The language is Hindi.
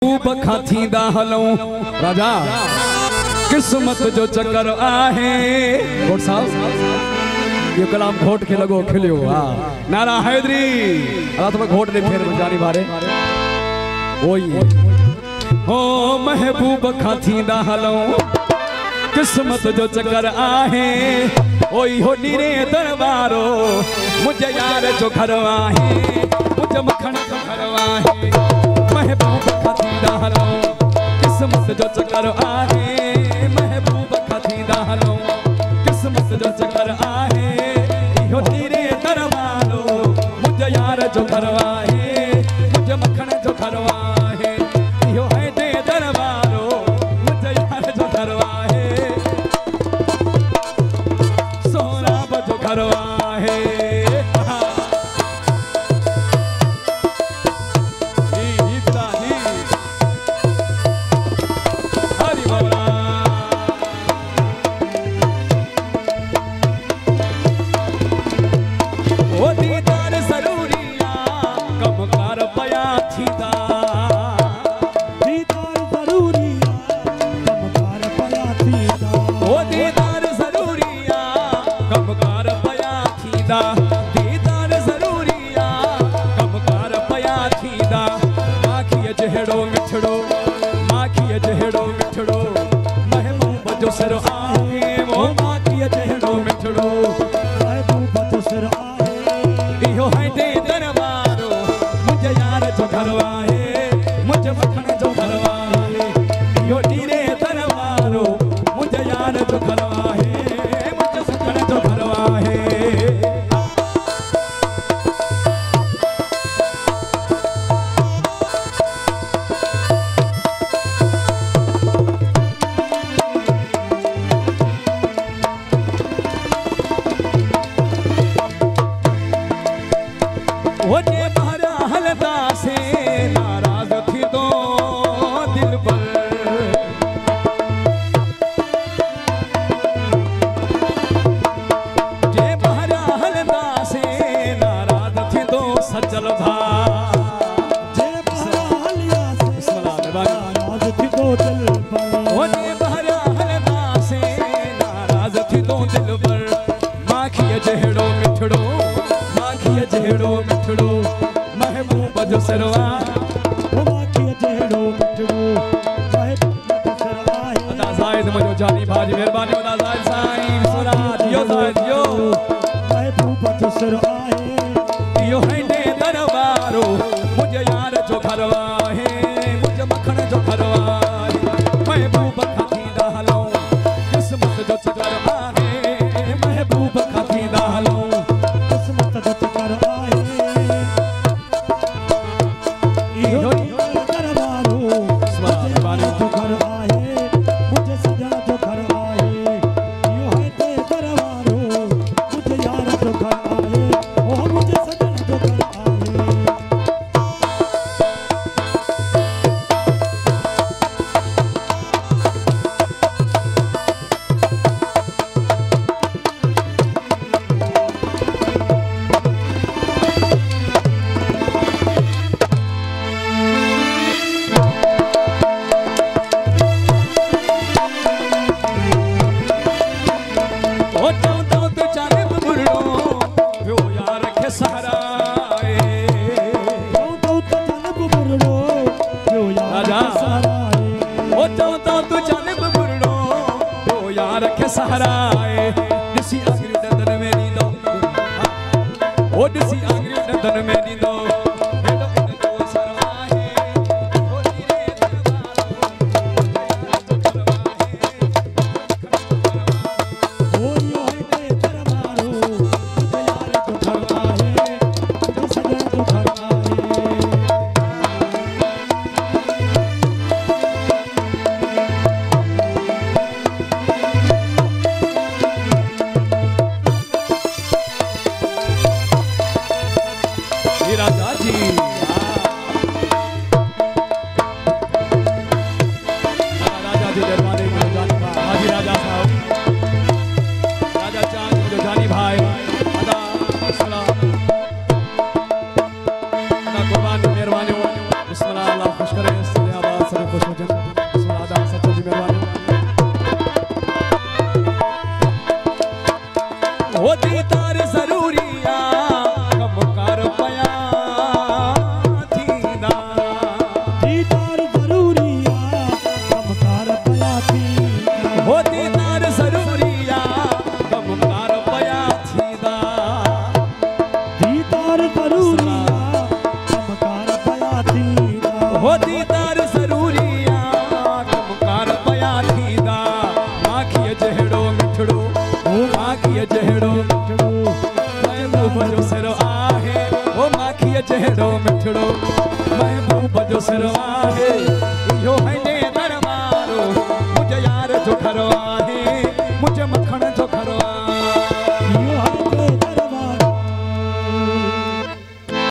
बखा थींदा हलूं राजा किस्मत जो चक्कर आहे। घोट साहब ये कलाम घोट के लगो खिलियो नारा हैदरी अला तुम्हें घोट ने फेर जानी बारे ओए हो महबूब खा थींदा हलूं किस्मत जो चक्कर आहे। ओई हो नीरे दरबारो मुझे यार जो घर आहे मुझे मखण जो घर आहे। महबूब खा थींदा हलूं किस्मत जो चक्कर आहे। महबूब खा थींदा हलूं किस्मत जो चक्कर आहे। इहो नीरे दरबारो मुझे यार जो घर आहे मुझे मखण जो घर आहे। इहो है दे दरबारो मुझे यार जो घर आहे सोहराब जो घर आहे। खुश हो जन सुनादा सच्चा जी मेहरबानी हो दीदार जरूरिया कम कर पया थींदा दीदार जरूरिया कम कर पया थींदा हो दीदार जरूरिया कम कर पया थींदा दीदार जरूरिया कम कर पया थींदा हो दीदार जरूरिया कम कर पया थींदा माखीअ जहिड़ो मिठड़ो माखीअ जहिड़ो महबूब जो सिर आहे ओ माखीअ जहिड़ो मिठड़ो महबूब जो सिर आहे इहो है